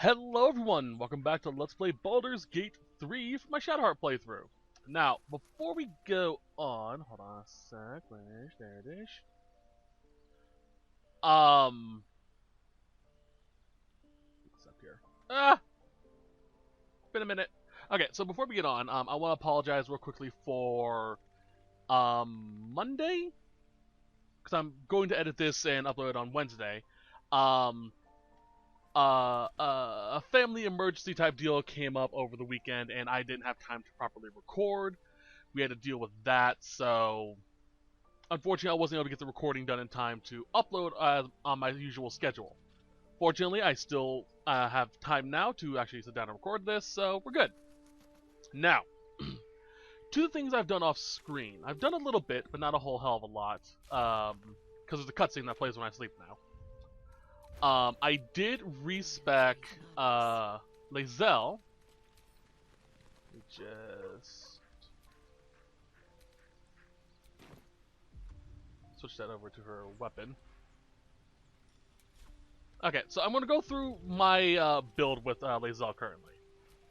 Hello everyone, welcome back to Let's Play Baldur's Gate 3 for my Shadowheart playthrough. Now, before we go on, hold on a sec, there it is. What's up here? Been a minute. Okay, so before we get on, I want to apologize real quickly for, Monday? Because I'm going to edit this and upload it on Wednesday. A family emergency type deal came up over the weekend and I didn't have time to properly record. We had to deal with that, so unfortunately I wasn't able to get the recording done in time to upload on my usual schedule. Fortunately, I still have time now to actually sit down and record this, so we're good. Now, two things I've done off screen. I've done a little bit, but not a whole hell of a lot, because there's a cutscene that plays when I sleep now. I did respec Lae'zel. Just switch that over to her weapon. Okay, so I'm going to go through my build with Lae'zel currently.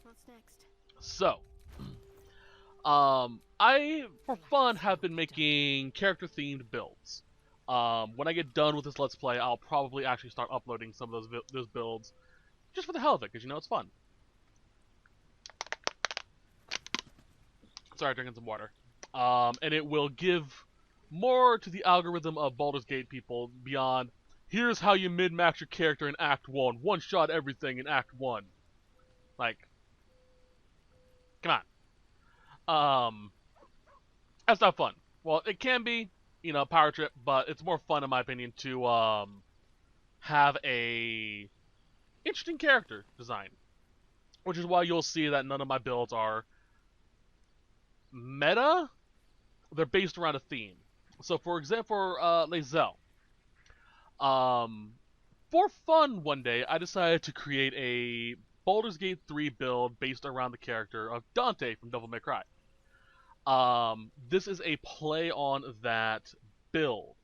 What's next? So, I, for fun, have been making character-themed builds. When I get done with this Let's Play, I'll probably actually start uploading some of those builds just for the hell of it, because, you know, it's fun. Sorry, drinking some water. And it will give more to the algorithm of Baldur's Gate people beyond, here's how you min-max your character in Act 1. One-shot everything in Act 1. Like, come on. That's not fun. Well, it can be, you know, power trip, but it's more fun in my opinion to have a interesting character design, which is why you'll see that none of my builds are meta. They're based around a theme. So, for example, Lae'zel, for fun one day I decided to create a Baldur's Gate 3 build based around the character of Dante from Devil May Cry. This is a play on that build.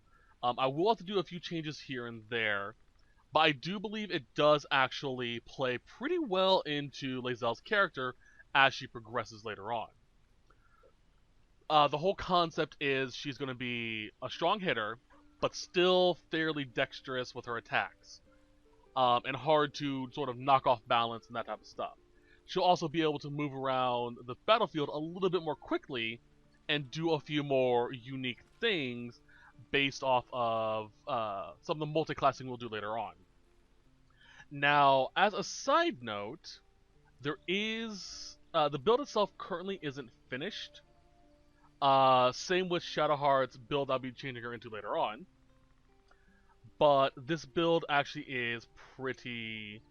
I will have to do a few changes here and there, but I do believe it does actually play pretty well into Lae'zel's character as she progresses later on. The whole concept is she's going to be a strong hitter, but still fairly dexterous with her attacks, and hard to sort of knock off balance and that type of stuff. She'll also be able to move around the battlefield a little bit more quickly and do a few more unique things based off of some of the multi-classing we'll do later on. Now, as a side note, there is the build itself currently isn't finished. Same with Shadowheart's build I'll be changing her into later on. But this build actually is pretty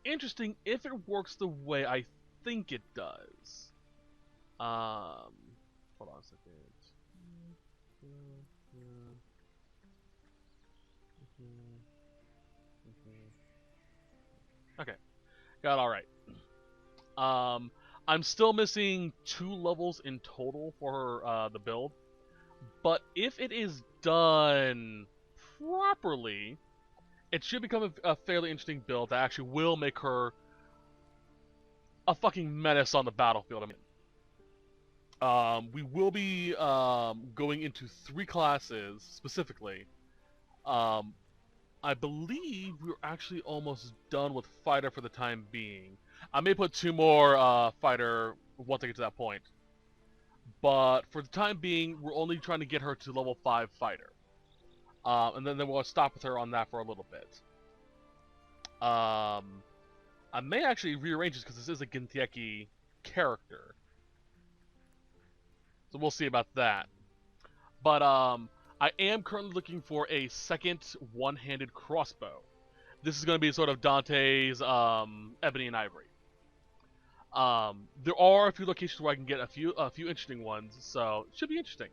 interesting if it works the way I think it does. Hold on a second. Okay, got it all right. I'm still missing 2 levels in total for the build, but if it is done properly, it should become a fairly interesting build that actually will make her a fucking menace on the battlefield. I mean, we will be going into 3 classes specifically. I believe we're actually almost done with Fighter for the time being. I may put 2 more Fighter once I get to that point. But for the time being, we're only trying to get her to level 5 Fighter. And then we'll stop with her on that for a little bit. I may actually rearrange this because this is a Gintieki character. So we'll see about that. But I am currently looking for a second one-handed crossbow. This is going to be sort of Dante's Ebony and Ivory. There are a few locations where I can get a few interesting ones, so it should be interesting.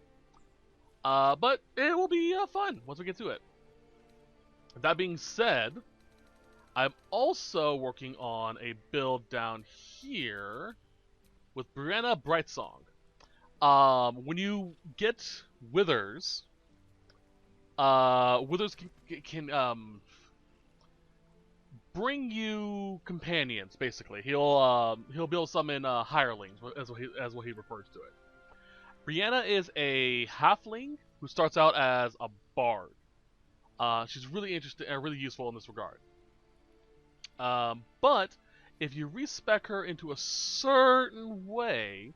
But it will be fun once we get to it. That being said, I'm also working on a build down here with Brianna Brightsong. When you get Withers, Withers can bring you companions. Basically, he'll be able to summon hirelings, as what he refers to it. Brianna is a halfling who starts out as a bard. She's really interesting and really useful in this regard. But if you respec her into a certain way,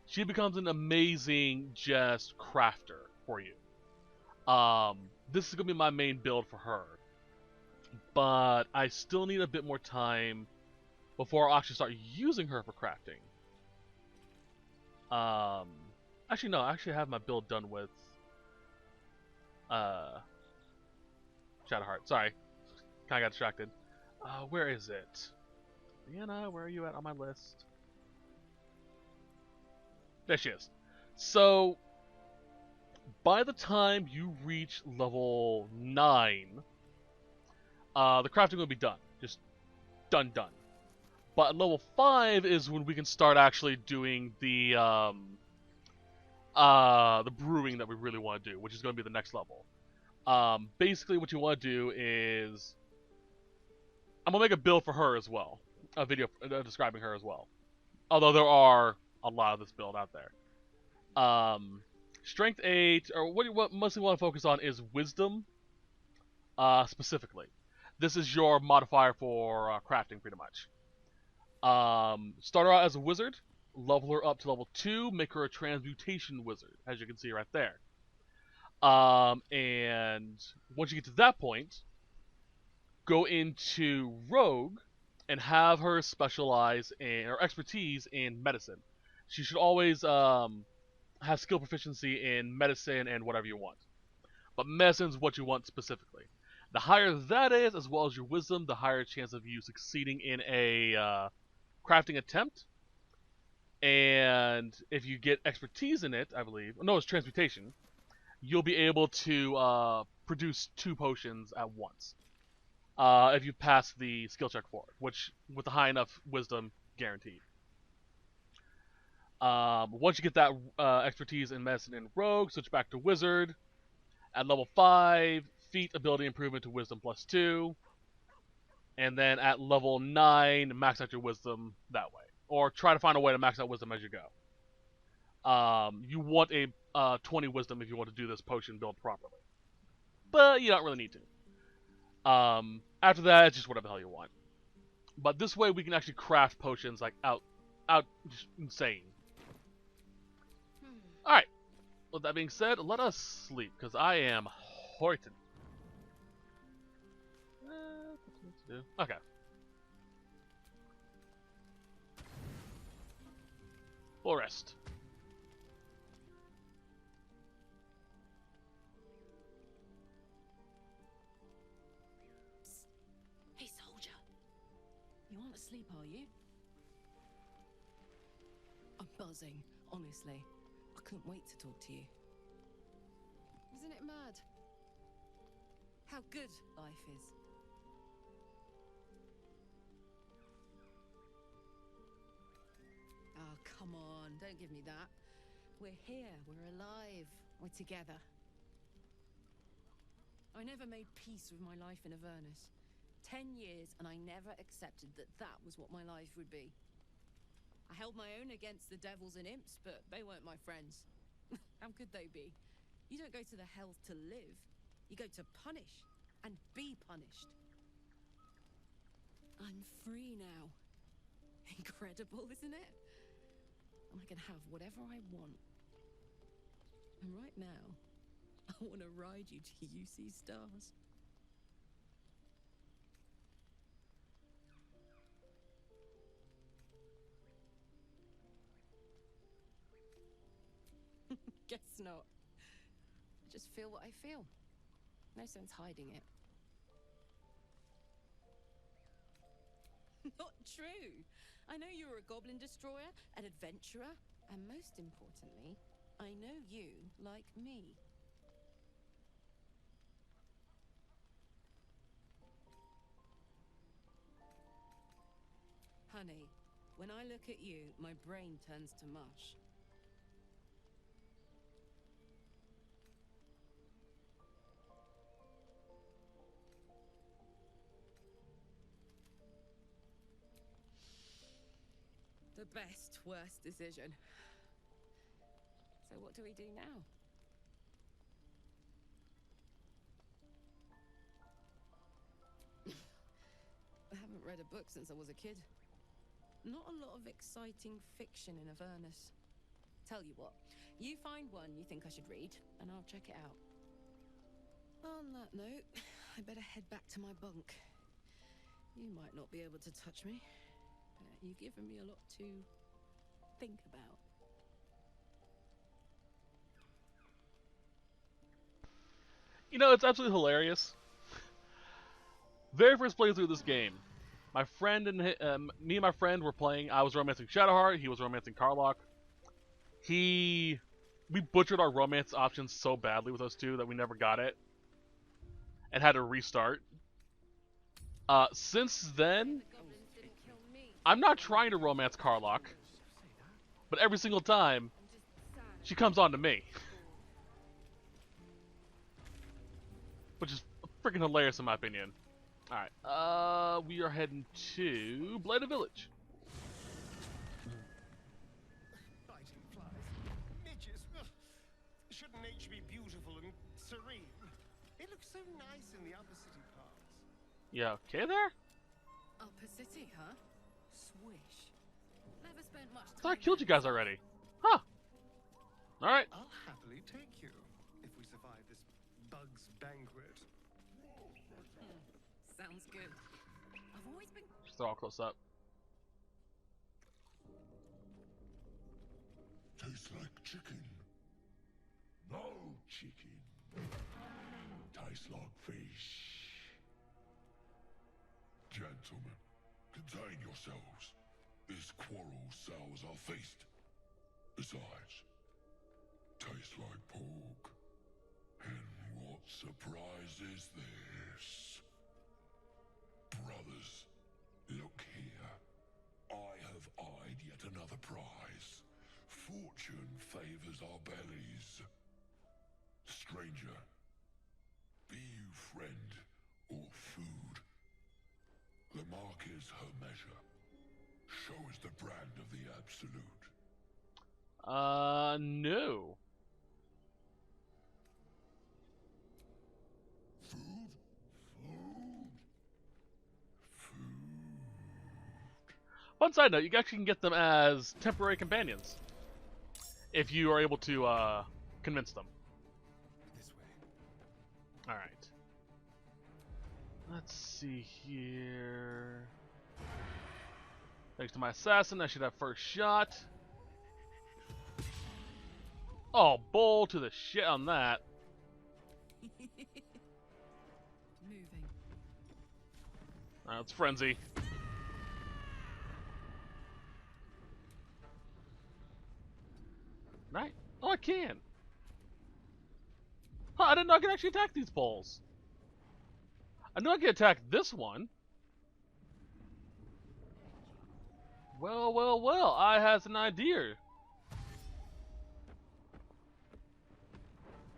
she becomes an amazing just crafter for you. This is gonna be my main build for her, but I still need a bit more time before I'll actually start using her for crafting. Actually no, I actually have my build done with Shadowheart. Sorry, kind of got distracted. Where is it? Brianna, where are you at on my list? There she is. So, by the time you reach level 9, the crafting will be done. Just done. But at level 5 is when we can start actually doing the brewing that we really want to do, which is going to be the next level. Basically what you want to do is... I'm going to make a build for her as well. A video describing her as well. Although there are a lot of this build out there. Strength 8, or what mostly want to focus on is Wisdom, specifically. This is your modifier for crafting, pretty much. Start her out as a wizard, level her up to level 2, make her a transmutation wizard, as you can see right there. And once you get to that point, go into Rogue and have her specialize in, or expertise in medicine. She should always have skill proficiency in medicine and whatever you want. But medicine is what you want specifically. The higher that is, as well as your wisdom, the higher chance of you succeeding in a crafting attempt. And if you get expertise in it, I believe, no, it's transmutation, you'll be able to produce 2 potions at once. If you pass the skill check for it, which, with a high enough wisdom, guaranteed. Once you get that expertise in medicine and rogue, switch back to wizard. At level 5, feat ability improvement to wisdom +2. And then at level 9, max out your wisdom that way. Or try to find a way to max out wisdom as you go. You want a 20 wisdom if you want to do this potion build properly. But you don't really need to. After that, it's just whatever the hell you want. But this way we can actually craft potions like out just insane. Alright. With that being said, let us sleep, because I am horton. Okay. We'll rest. Hey, soldier. You aren't asleep, are you? I'm buzzing, honestly. I couldn't wait to talk to you. Isn't it mad? How good life is. Oh, come on, don't give me that. We're here, we're alive, we're together. I never made peace with my life in Avernus. 10 years, and I never accepted that that was what my life would be. I held my own against the devils and imps, but they weren't my friends. How could they be? You don't go to the hells to live. You go to punish, and be punished. I'm free now. Incredible, isn't it? And I can have whatever I want. And right now, I want to ride you till you see stars. Guess not. I just feel what I feel. No sense hiding it. Not true. I know you're a goblin destroyer, an adventurer, and most importantly, I know you like me. Honey, when I look at you, my brain turns to mush. the best worst decision. So what do we do now? I haven't read a book since I was a kid. Not a lot of exciting fiction in Avernus. Tell you what, you find one you think I should read, and I'll check it out. On that note, I better head back to my bunk. You might not be able to touch me, but you've given me a lot to think about. You know, it's absolutely hilarious. Very first playthrough of this game, my friend and me and my friend were playing. I was romancing Shadowheart. He was romancing Karlach. We butchered our romance options so badly with those two that we never got it, and had to restart. Since then, I'm not trying to romance Karlach, but every single time, she comes on to me. Which is freaking hilarious in my opinion. Alright, we are heading to Blighted Village. Biting flies, midges. Ugh. Shouldn't nature be beautiful and serene? It looks so nice in the upper city parts. Yeah, okay there? Upper City, huh? Swish. Never spent much time. I thought I killed you guys already. Huh. Alright. I'll happily take you if we survive this bug's banquet. Sounds good. I've always been. Just throw all close up. Tastes like chicken. No chicken. Tastes like fish. Gentlemen, contain yourselves. This quarrel sours our feast. Besides, tastes like pork. And what surprise is this? Brothers, look here. I have eyed yet another prize. Fortune favors our bellies. Stranger, be you friend or food. The mark is her measure. Show us the brand of the absolute. No. Food? Fun side note, you actually can get them as temporary companions. If you are able to, convince them. This way. Alright. Let's see here. Thanks to my assassin, I should have first shot. Oh, bull to the shit on that. Moving. Alright, let's frenzy. Right? Oh, I can. Huh, I didn't know I could actually attack these bulls. I knew I could attack this one. Well, well, well, I has an idea.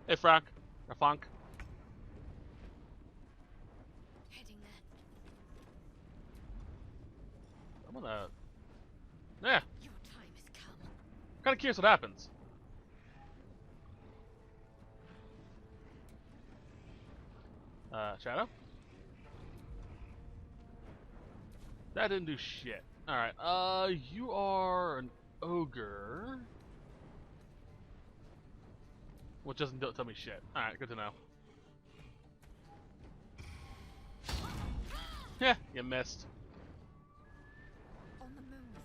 Hey, Frank. Or Funk. Heading there. I'm gonna... Yeah. Your time has come. I'm kinda curious what happens. Shadow? That didn't do shit. Alright, you are an ogre. Which doesn't tell me shit. Alright, good to know. Yeah, you missed. On the move.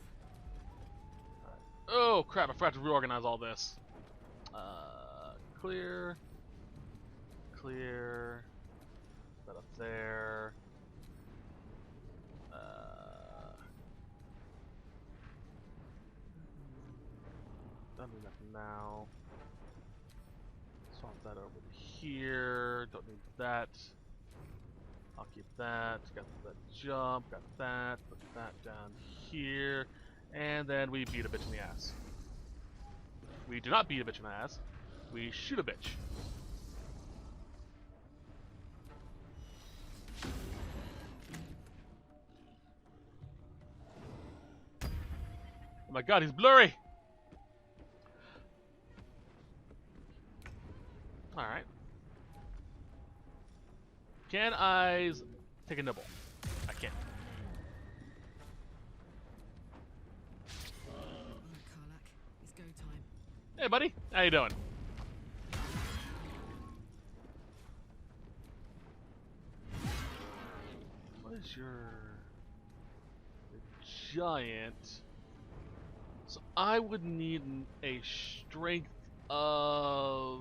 Oh crap, I forgot to reorganize all this. Clear. Clear. That up there. Don't need that now. Swap that over to here. Don't need that. I'll keep that. Got that jump. Got that. Put that down here. And then we beat a bitch in the ass. We do not beat a bitch in the ass. We shoot a bitch. Oh my god, he's blurry! Alright. Can I take a nibble? I can't. Karlak, it's go time. Hey, buddy. How you doing? What is your giant? So I would need a strength of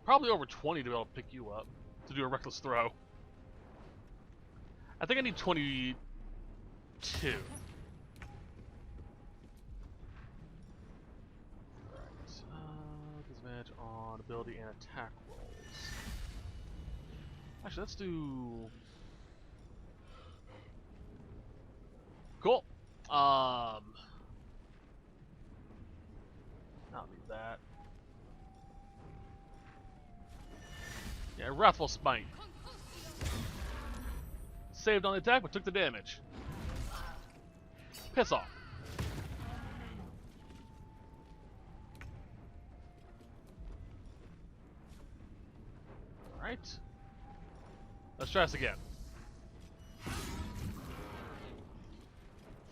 probably over 20 to be able to pick you up to do a reckless throw. I think I need 22. Disadvantage on ability and attack rolls. Actually, let's do. Cool. Not need that. Yeah, Wrathful Smite. Saved on the attack, but took the damage. Piss off. Alright. Let's try this again.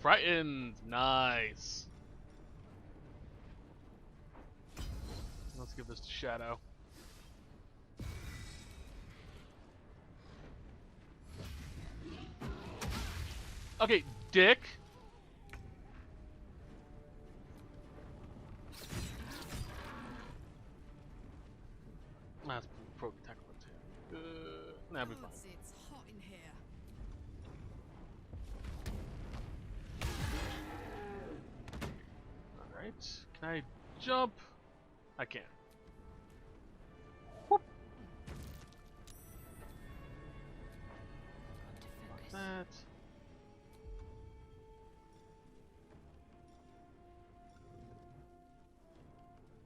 Frightened. Nice. Let's give this to Shadow. Okay, dick. That's pro attack too. Nah, be fine. It's hot in here. Alright. Can I jump? I can. Whoop. Like that.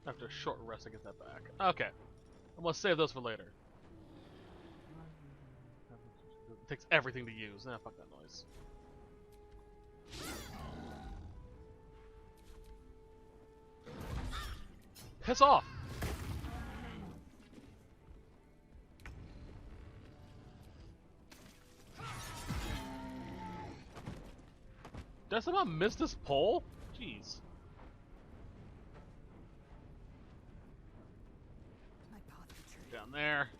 After a short rest, I get that back. Okay. I'm gonna save those for later. It takes everything to use. Nah, fuck that noise. Piss off! Did I somehow miss this pole? Jeez. Down there.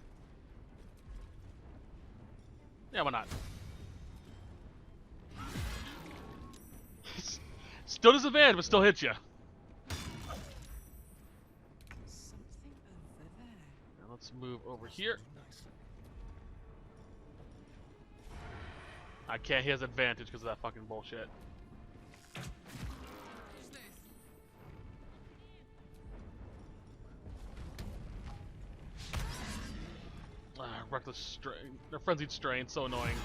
Yeah, why not? Still disadvantage, but still hit you. Something over there. Now let's move over here. I can't. He has advantage because of that fucking bullshit. Reckless strain, or frenzied strain, so annoying.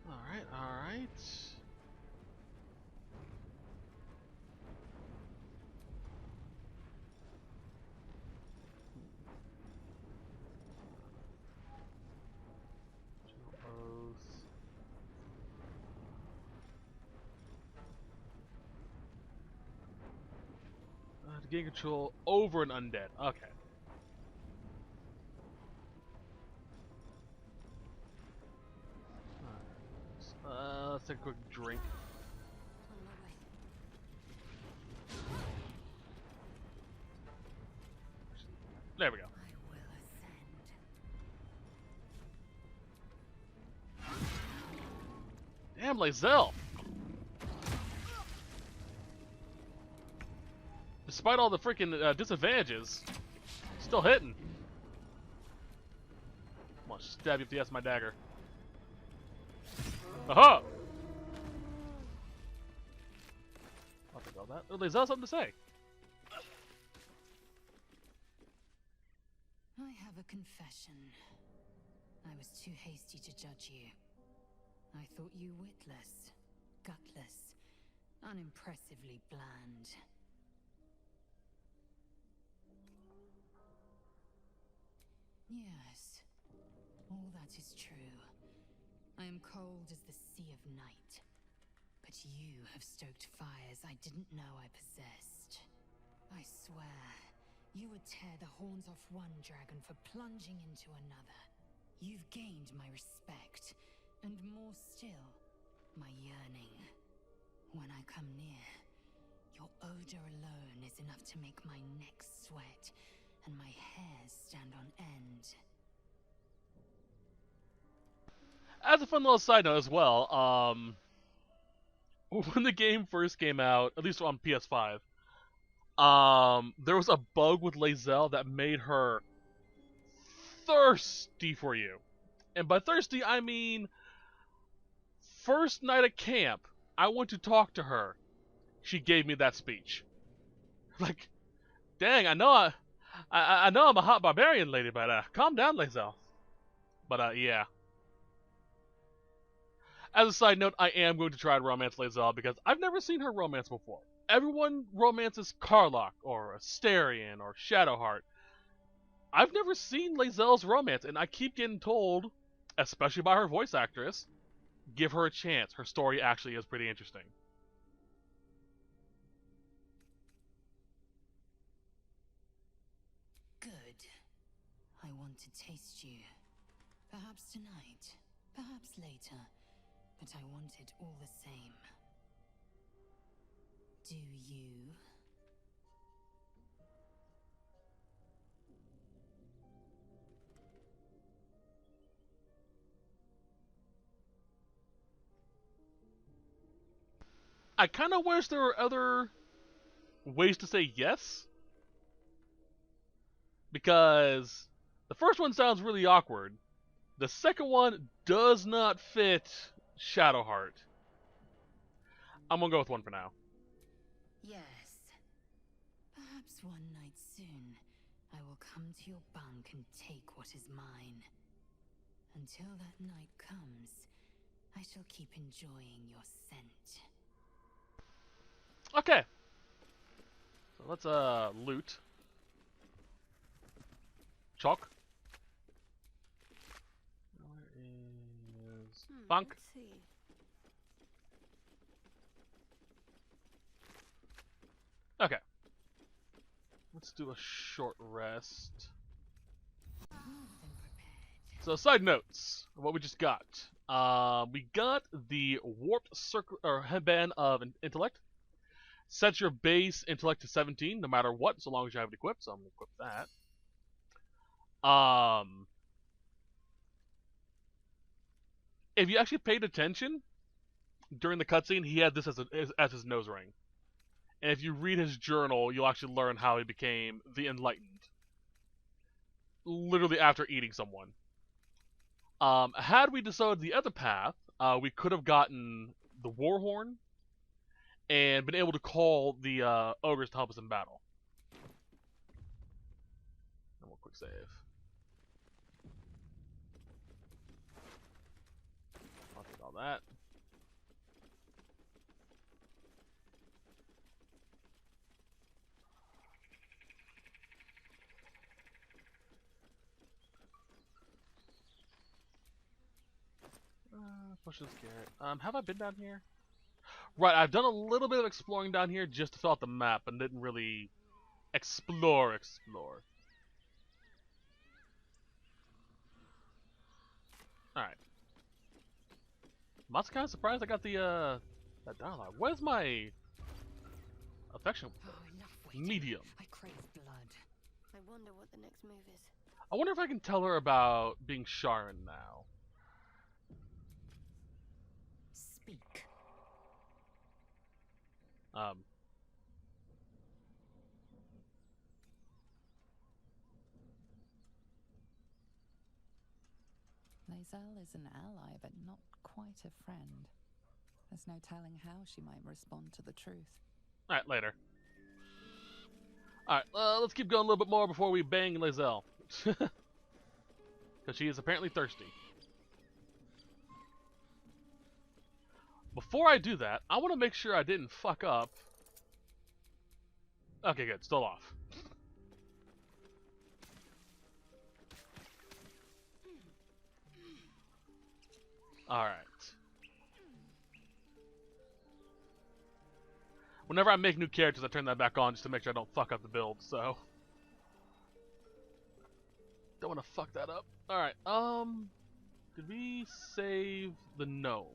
Alright, alright. To gain control over an undead. Okay. Let's take a quick drink. There we go. Damn, Lae'zel! Despite all the freaking disadvantages, still hitting. I'm gonna stab you if you ask my dagger. Aha! I'll take all that. Oh, Lae'zel has something to say. I have a confession. I was too hasty to judge you. I thought you witless, gutless, unimpressively bland. Yes, all that is true. I am cold as the sea of night. But you have stoked fires I didn't know I possessed. I swear, you would tear the horns off one dragon for plunging into another. You've gained my respect, and more still, my yearning. When I come near, your odor alone is enough to make my neck sweat and my hairs stand on end. As a fun little side note as well, when the game first came out, at least on PS5, there was a bug with Lae'zel that made her thirsty for you. And by thirsty, I mean first night at camp, I went to talk to her. She gave me that speech. Like, dang, I know I know I'm a hot barbarian lady, but calm down, Lae'zel. But yeah. As a side note, I am going to try to romance Lae'zel because I've never seen her romance before. Everyone romances Karlach or Astarion or Shadowheart. I've never seen Lae'zel's romance, and I keep getting told, especially by her voice actress, give her a chance. Her story actually is pretty interesting. Good. I want to taste you. Perhaps tonight, perhaps later, but I want it all the same. Do you? I kind of wish there were other ways to say yes. Because the first one sounds really awkward. The second one does not fit Shadowheart. I'm gonna go with one for now. Yes. Perhaps one night soon, I will come to your bunk and take what is mine. Until that night comes, I shall keep enjoying your scent. Okay. So let's loot. Chalk. Where is Funk? Let's see. Okay. Let's do a short rest. So, side notes of what we just got. We got the warped circle or headband of intellect. Sets your base intellect to 17, no matter what, so long as you have it equipped. So I'm gonna equip that. If you actually paid attention during the cutscene, he had this as his nose ring. And if you read his journal, you'll actually learn how he became the Enlightened. Literally after eating someone. Had we decided the other path, we could have gotten the Warhorn and been able to call the ogres to help us in battle. And we'll quick save. I'll take all that. Push this carrot. Have I been down here? Right, I've done a little bit of exploring down here just to fill out the map and didn't really explore. Alright. I'm kind of surprised I got the, that dialogue. Where's my affection? Oh, enough waiting. Medium. I crave blood. I wonder what the next move is. I wonder if I can tell her about being Sharon now. Speak. Lae'zel is an ally, but not quite a friend. There's no telling how she might respond to the truth. Alright, later. Alright, let's keep going a little bit more before we bang Lae'zel. Because she is apparently thirsty. Before I do that, I want to make sure I didn't fuck up. Okay, good. Still off. Alright. Whenever I make new characters, I turn that back on just to make sure I don't fuck up the build, so. Don't want to fuck that up. Alright, did we save the gnome?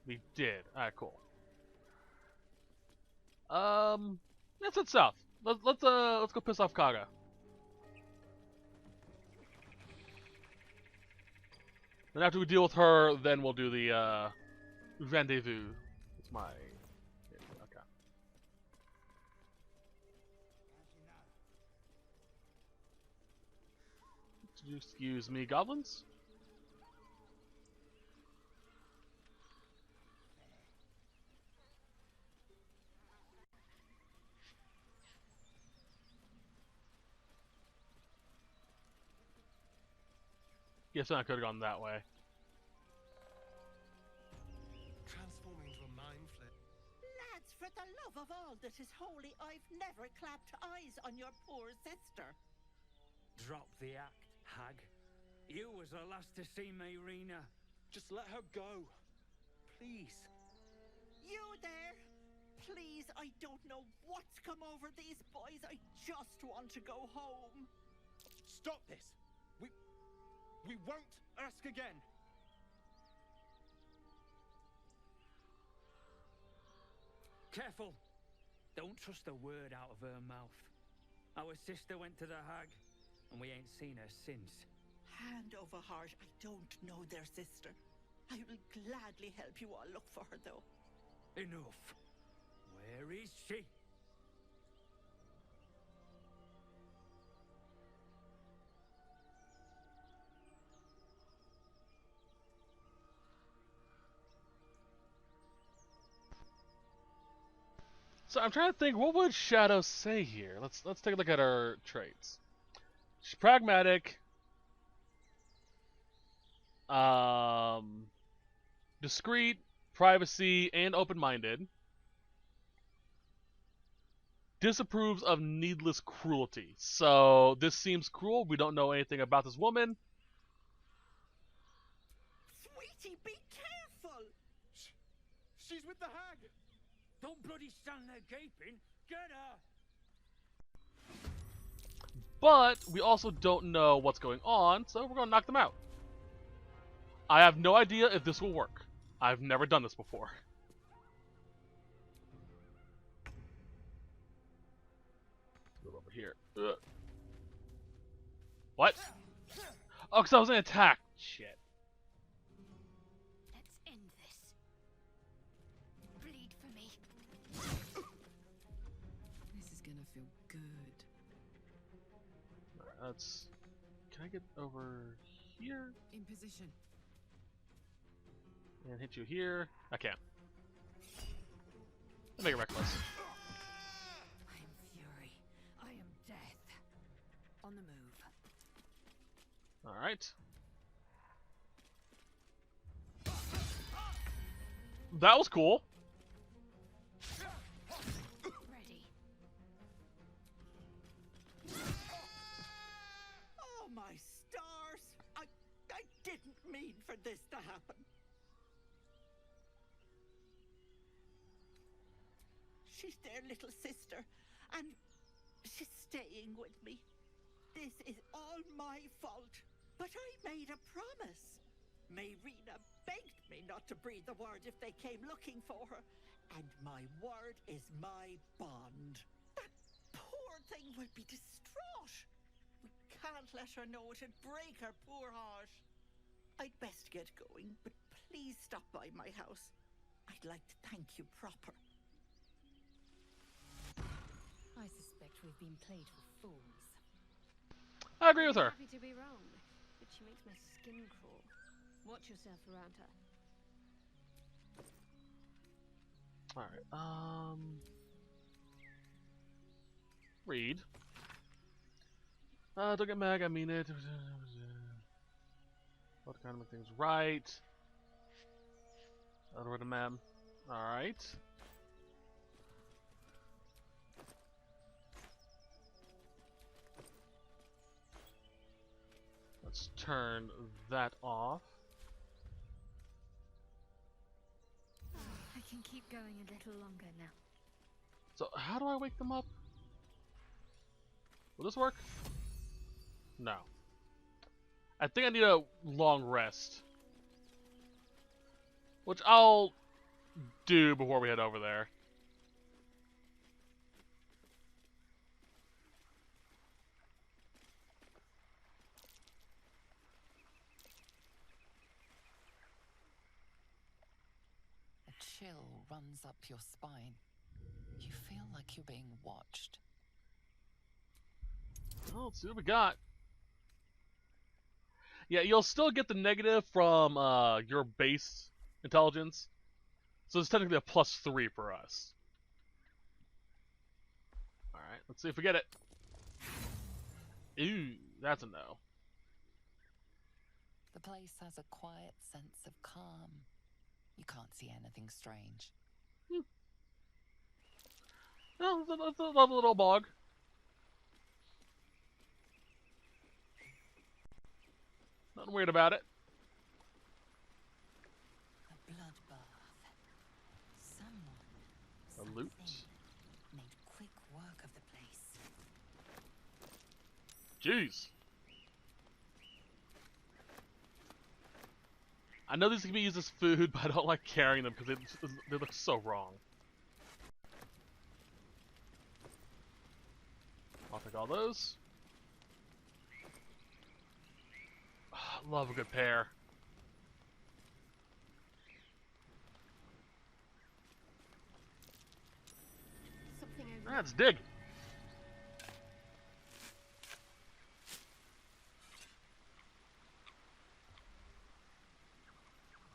We did. Alright, cool. Let's head south. Let's go piss off Kaga. Then after we deal with her, then we'll do the rendezvous. It's my okay. Excuse me, goblins. Guess I could have gone that way. Transforming into a Mindflayer. Lads, for the love of all that is holy, I've never clapped eyes on your poor sister. Drop the act, hag. You was the last to see me, Rena. Just let her go. Please. You there? Please, I don't know what's come over these boys. I just want to go home. Stop this. We won't ask again. Careful. Don't trust a word out of her mouth. Our sister went to the hag, and we ain't seen her since. Hand over heart, I don't know their sister. I will gladly help you all look for her, though. Enough. Where is she? So I'm trying to think, what would Shadow say here? Let's take a look at her traits. She's pragmatic, discreet, privacy, and open-minded. Disapproves of needless cruelty. So this seems cruel. We don't know anything about this woman. Sweetie, be careful! She's with the hag. Don't bloody stand there gaping. Get her! But we also don't know what's going on, so we're going to knock them out. I have no idea if this will work. I've never done this before. Move over here. Ugh. What? Oh, because I was in attack. Shit. Let's end this. Bleed for me. This is gonna feel good. Alright, let's... Can I get over here? In position. And hit you here? I can't. I'll make it reckless. I am fury. I am death. On the move. Alright. That was cool. Ready. Oh, my stars! I didn't mean for this to happen. She's their little sister, and she's staying with me. This is all my fault, but I made a promise. Mayrina begged me not to breathe a word if they came looking for her, and my word is my bond. That poor thing will be distraught. We can't let her know, it'd break her poor heart. I'd best get going, but please stop by my house. I'd like to thank you proper. I suspect we've been played for fools. I agree with her. Happy to be wrong, but she makes my skin crawl. Watch yourself around her. Alright, read. Don't get mad, I mean it. What kind of make things right? Over to ma'am. Alright. Let's turn that off. I can keep going a little longer now. So how do I wake them up? Will this work? No. I think I need a long rest. Which I'll do before we head over there. A chill runs up your spine. You feel like you're being watched. Well, let's see what we got. Yeah, you'll still get the negative from your base intelligence. So it's technically a +3 for us. Alright, let's see if we get it. Ooh, that's a no. The place has a quiet sense of calm. You can't see anything strange. No, it's a lovely little bog. Nothing weird about it. A bloodbath. Someone, A loot. something made quick work of the place. Jeez. I know these can be used as food, but I don't like carrying them because they look so wrong. I'll take all those. Love a good pair. Something over Let's dig.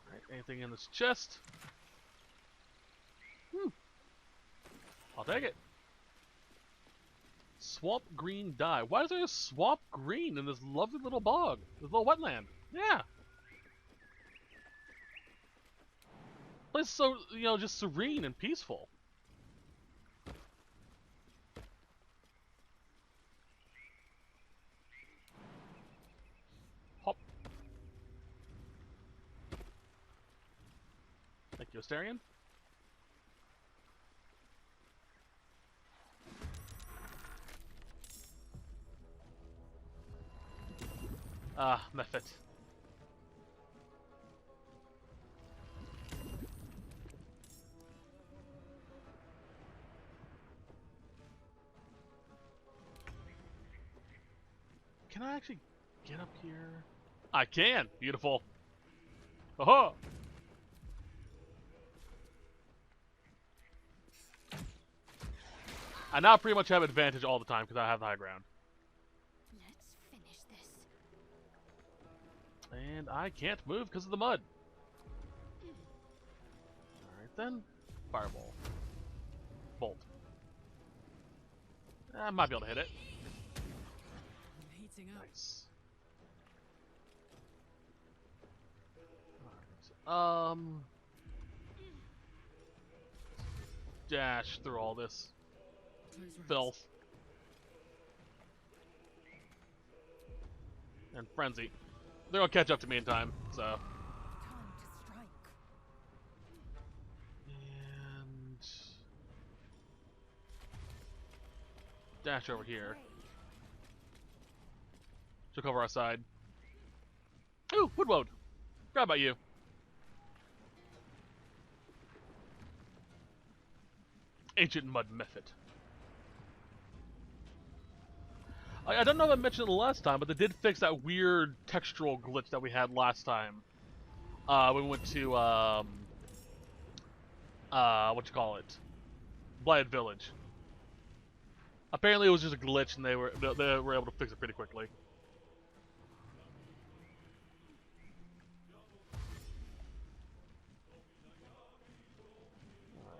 Alright, anything in this chest? I'll take it. Swamp green dye. Why is there a swamp green in this lovely little bog? This little wetland. Yeah. Place is so, just serene and peaceful. Hop. Thank you, Astarion. Method. Can I actually get up here? I can! Beautiful. Aha! I now pretty much have advantage all the time because I have the high ground. Let's finish this. And I can't move because of the mud. Alright then. Fireball. Bolt. I might be able to hit it. I'm heating up. Nice. Alright. Dash through all this filth. And frenzy. They're gonna catch up to me in time, so. Time to strike. And dash over here. She'll cover our side. Ooh, Woodwode! Forgot about you. Ancient mud method. I don't know if I mentioned it last time, but they did fix that weird textural glitch that we had last time. When we went to what you call it? Blighted Village. Apparently it was just a glitch and they were able to fix it pretty quickly.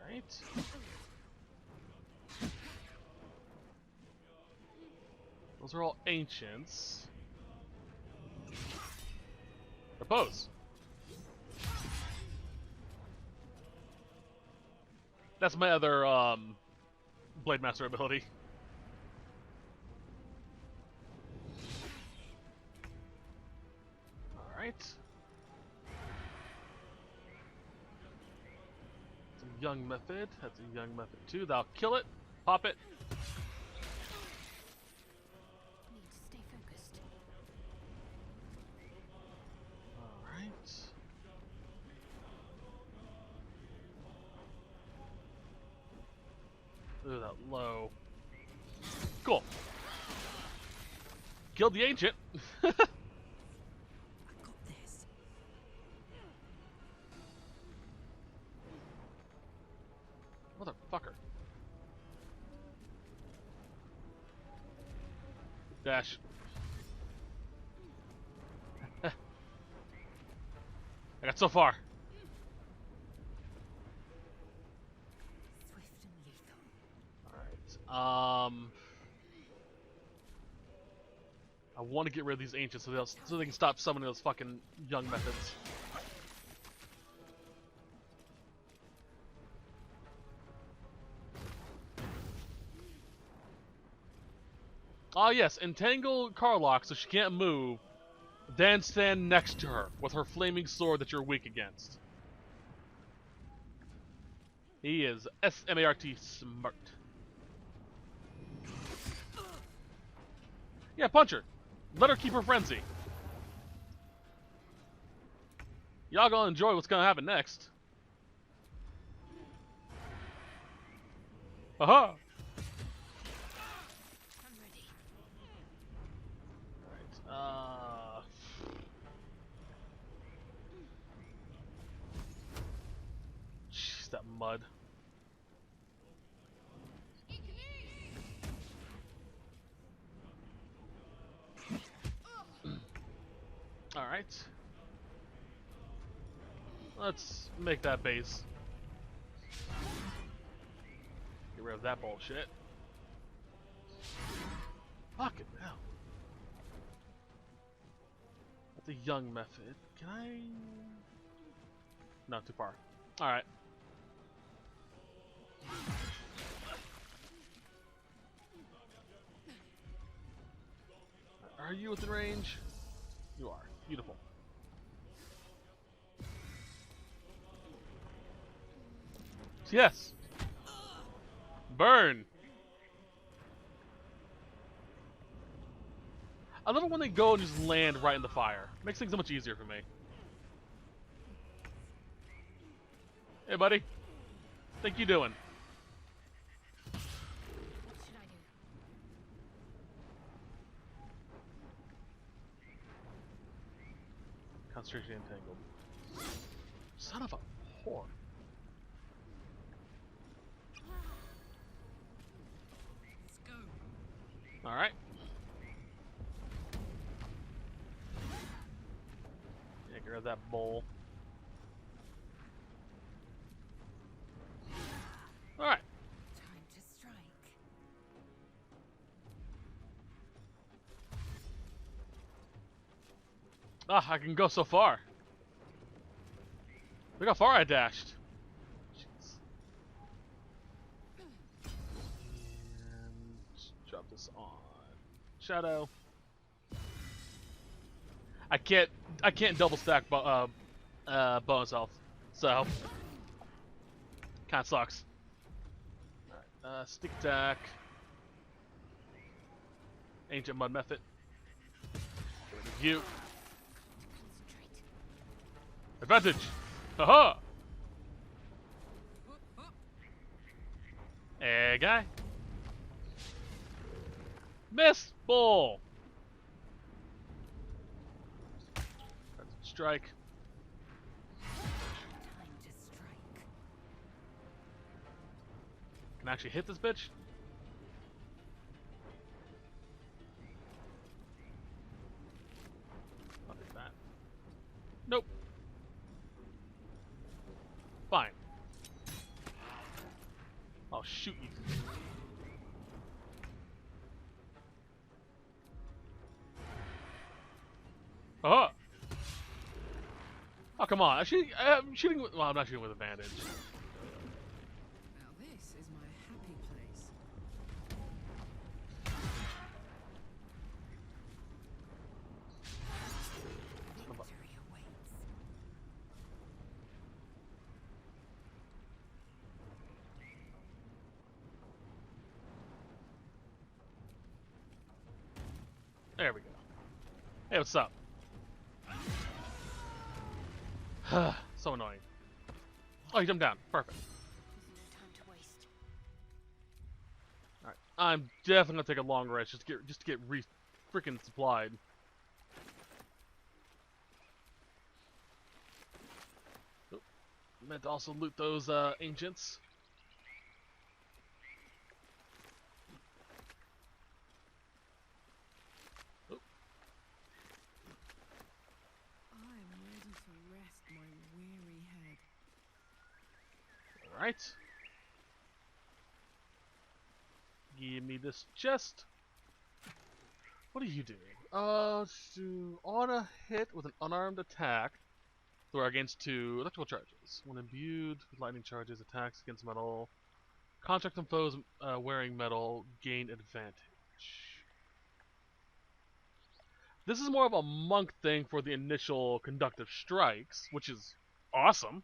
Alright. Those are all ancients. Repose. That's my other Blade Master ability. Alright. Some young method. That's a young method too. That'll kill it. Pop it. Need to stay focused. Alright. Ooh, that low. Cool. Killed the ancient. I got this. Motherfucker. Dash. I got so far. Swift and lethal. Alright. I want to get rid of these ancients so they can stop summoning those fucking young methods. Ah yes, entangle Karlach so she can't move, then stand next to her with her flaming sword that you're weak against. He is SMART smart. Yeah, punch her. Let her keep her frenzy. Y'all gonna enjoy what's gonna happen next. Aha! I'm ready. Alright, jeez, that mud. Alright. Let's make that base. Get rid of that bullshit. Fuck it now. That's a young method. Can I? Not too far. Alright. Are you within range? You are. Beautiful. Yes! Burn! I love it when they go and just land right in the fire. Makes things so much easier for me. Hey, buddy. Think you doing? What should I do? Concentration entangled. Son of a whore. Let's go. Alright. Yeah, get rid of that bowl. Alright. Time to strike. Ah, I can go so far. Look how far I dashed. Jeez. And drop this on Shadow. I can't double stack bonus health, so kind of sucks. Alright, stick attack. Ancient mud method. Get rid of you. Concentrate. Advantage! Haha! Hey, guy. Miss! Bull! Strike. Time to strike. Can I actually hit this bitch? I'll do that. Nope. Fine. I'll shoot you. Oh! Oh, come on. I'm shooting with... Well, I'm not shooting with advantage. Now this is my happy place. Victory awaits. There we go. Hey, what's up? So annoying. Oh, you jumped down. Perfect. There's no time to waste. All right. I'm definitely gonna take a long rest just to get freaking supplied. Oh, meant to also loot those ancients. Oh. I'm ready to rest my weary head. All right. Give me this chest. What are you doing? On a hit with an unarmed attack, throw against 2 electrical charges. When imbued with lightning charges, attacks against metal, contract and foes wearing metal gain advantage. This is more of a monk thing for the initial conductive strikes, which is awesome.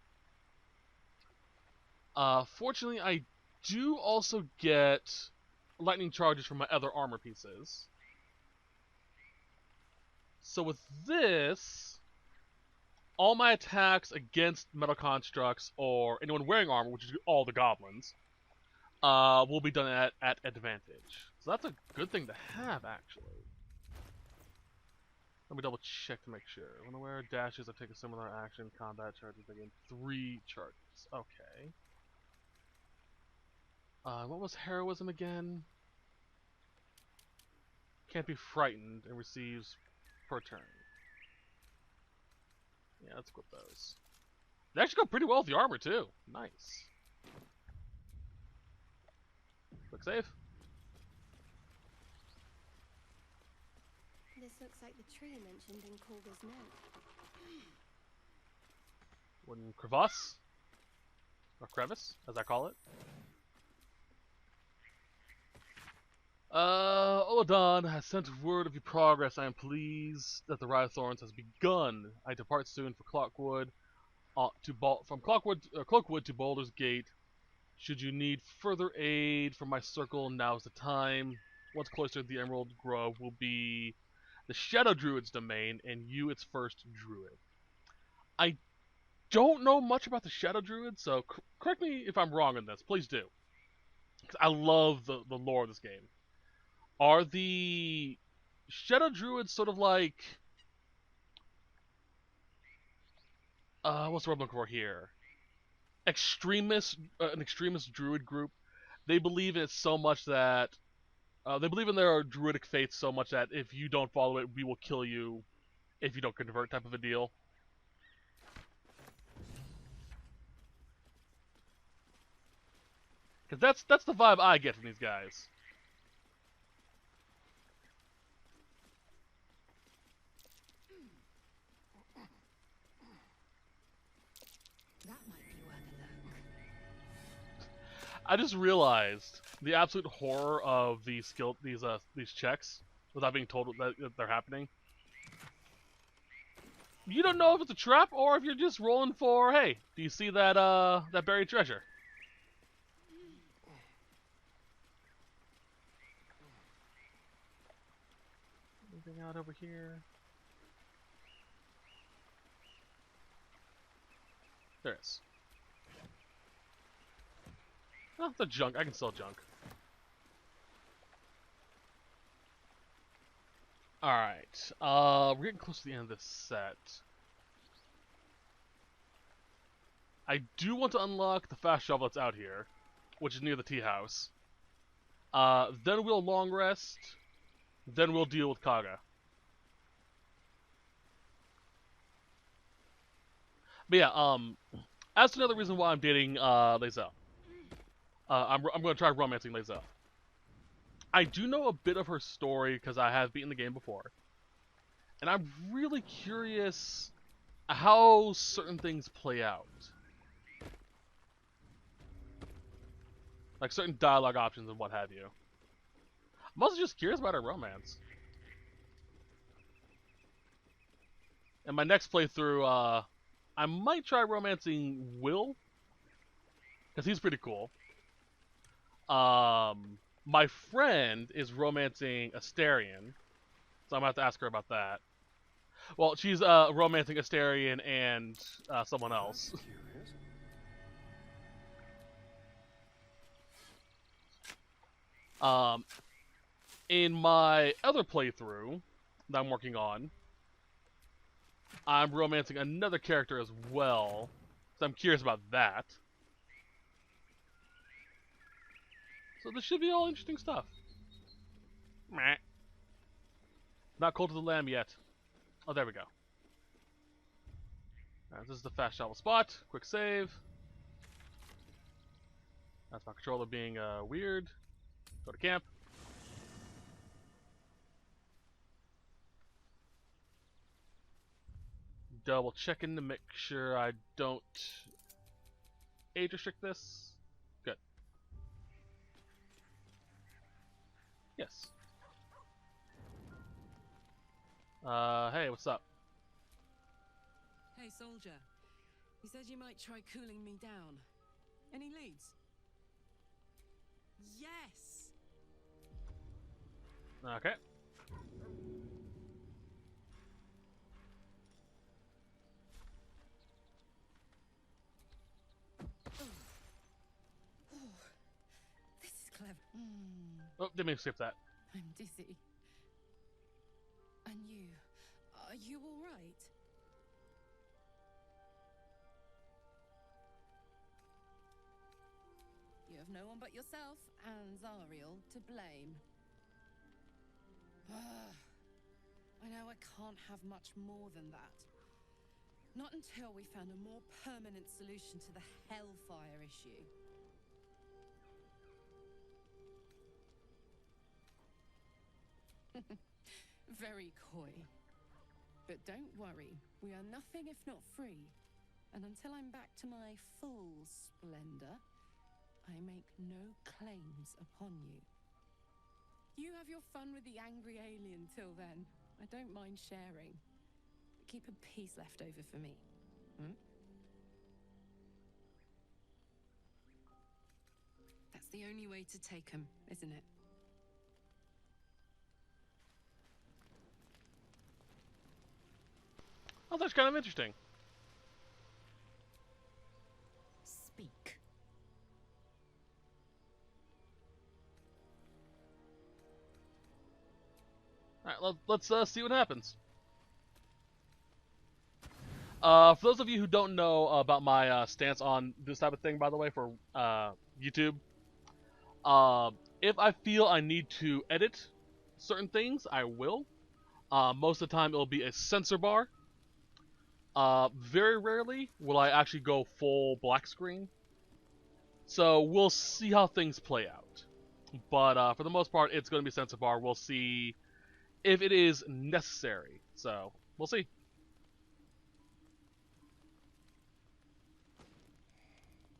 Fortunately, I do also get lightning charges from my other armor pieces. So with this, all my attacks against metal constructs or anyone wearing armor, which is all the goblins, will be done at advantage. So that's a good thing to have, actually. Let me double check to make sure. When aware dashes, I take a similar action. Combat charges, I gain 3 charges. Okay. What was heroism again? Can't be frightened and receives per turn. Yeah, let's equip those. They actually go pretty well with the armor, too. Nice. Quick save. This looks like the tree mentioned in Calder's note. Wooden crevasse. Or crevice, as I call it. Oladan has sent word of your progress. I am pleased that the Ride of Thorns has begun. I depart soon for Clockwood, from Cloakwood to Baldur's Gate. Should you need further aid from my circle, now's the time. Once closer, the Emerald Grove will be the Shadow Druid's domain, and you its first druid. I don't know much about the Shadow Druid, so correct me if I'm wrong on this. Please do. Because I love the lore of this game. Are the Shadow Druids sort of like... what's the word I'm looking for here? An extremist druid group. They believe in it so much that... they believe in their druidic faith so much that if you don't follow it, we will kill you if you don't convert type of a deal. Because that's the vibe I get from these guys. That might be worth a look. I just realized the absolute horror of these checks without being told that they're happening. You don't know if it's a trap or if you're just rolling for, hey, do you see that that buried treasure? Anything out over here? There is. Oh, the junk. I can sell junk. Alright. We're getting close to the end of this set. I do want to unlock the fast shovel that's out here, which is near the tea house. Then we'll long rest. Then we'll deal with Kaga. But yeah, as to another reason why I'm dating Lae'zel. I'm going to try romancing Lae'zel. I do know a bit of her story because I have beaten the game before. And I'm really curious how certain things play out. Like certain dialogue options and what have you. I'm also just curious about her romance. In my next playthrough, I might try romancing Will. Because he's pretty cool. My friend is romancing Astarion. So I'm gonna have to ask her about that. Well, she's romancing Astarion and someone else. Curious. In my other playthrough that I'm working on, I'm romancing another character as well. So I'm curious about that. So this should be all interesting stuff. Meh. Not cold to the lamb yet. Oh, there we go. Alright, this is the fast travel spot. Quick save. That's my controller being weird. Go to camp. Double checking to make sure I don't age restrict this. Good. Yes. Hey, what's up? Hey, soldier. You said you might try cooling me down. Any leads? Yes! Okay. This is clever. Oh, didn't mean to skip that. I'm dizzy. And you? Are you alright? You have no one but yourself and Zariel to blame. I know I can't have much more than that. Not until we found a more permanent solution to the Hellfire issue. Very coy. But don't worry, we are nothing if not free. And until I'm back to my full splendor, I make no claims upon you. You have your fun with the angry alien till then. I don't mind sharing. But keep a piece left over for me. That's the only way to take 'em, isn't it? Oh, that's kind of interesting. Speak. Alright, let's see what happens. For those of you who don't know about my stance on this type of thing, by the way, for YouTube, if I feel I need to edit certain things, I will. Most of the time, it'll be a censor bar. Very rarely will I actually go full black screen. So we'll see how things play out. But for the most part, it's going to be censor bar. We'll see if it is necessary. So we'll see.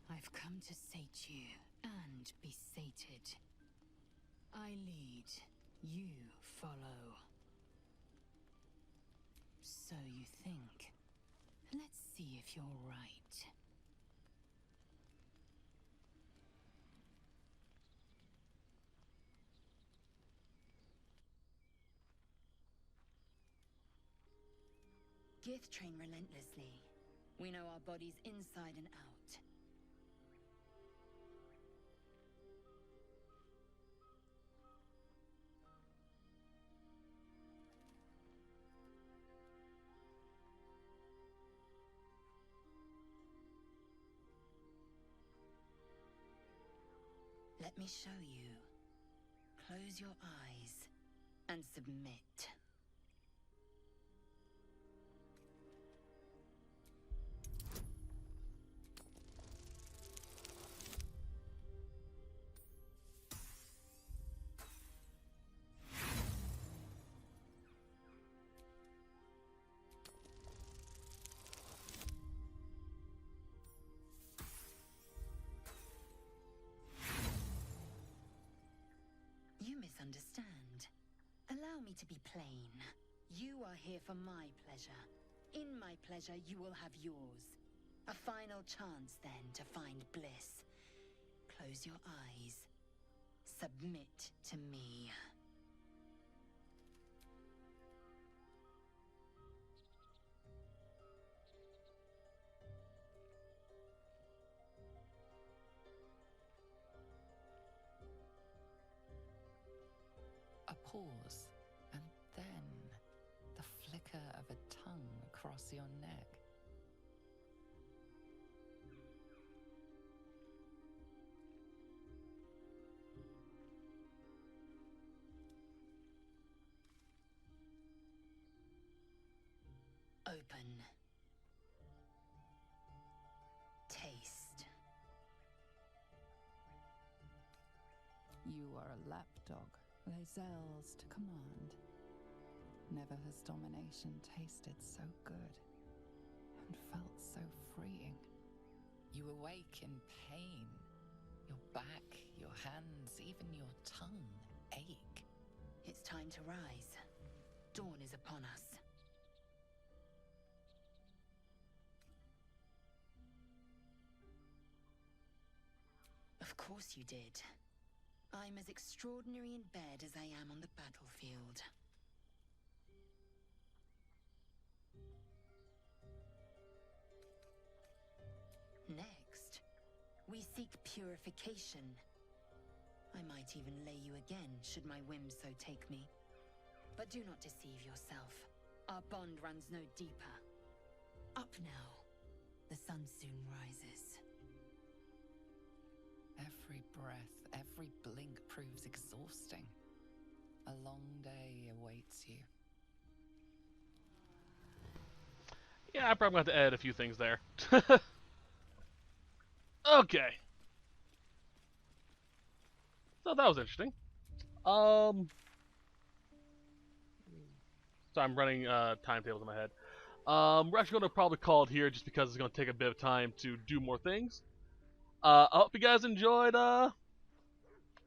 I've come to sate you and be sated. I lead, you follow. So you think. Let's see if you're right. Gith train relentlessly. We know our bodies inside and out. Let me show you. Close your eyes and submit. You misunderstand. Allow me to be plain. You are here for my pleasure. In my pleasure, you will have yours. A final chance, then, to find bliss. Close your eyes. Submit to me. pause, and then the flicker of a tongue across your neck. Open. Taste. You are a lapdog, Lae'zel's to command. Never has domination tasted so good and felt so freeing. You awake in pain. Your back, your hands, even your tongue ache. It's time to rise. Dawn is upon us. Of course you did. I'm as extraordinary in bed as I am on the battlefield. Next, we seek purification. I might even lay you again, should my whims so take me. But do not deceive yourself. Our bond runs no deeper. Up now. The sun soon rises. Every breath, every blink proves exhausting. A long day awaits you. Yeah, I probably have to edit a few things there. Okay. So that was interesting. So I'm running timetables in my head. We're actually going to probably call it here just because it's going to take a bit of time to do more things. I hope you guys enjoyed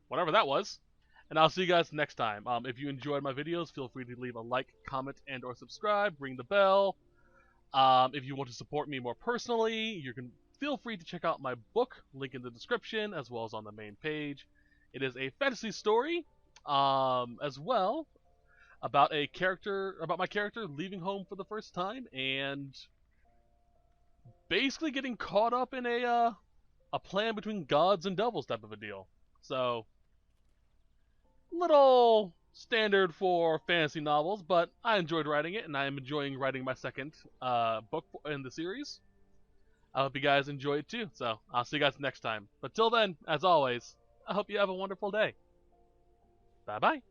whatever that was. And I'll see you guys next time. If you enjoyed my videos, feel free to leave a like, comment, and or subscribe. Ring the bell. If you want to support me more personally, you can feel free to check out my book, link in the description, as well as on the main page. It is a fantasy story, as well, about my character leaving home for the first time and basically getting caught up in a plan between gods and devils type of a deal. So, little standard for fantasy novels, but I enjoyed writing it, and I am enjoying writing my second book in the series. I hope you guys enjoy it too, so I'll see you guys next time. But till then, as always, I hope you have a wonderful day. Bye-bye.